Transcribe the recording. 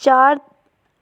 4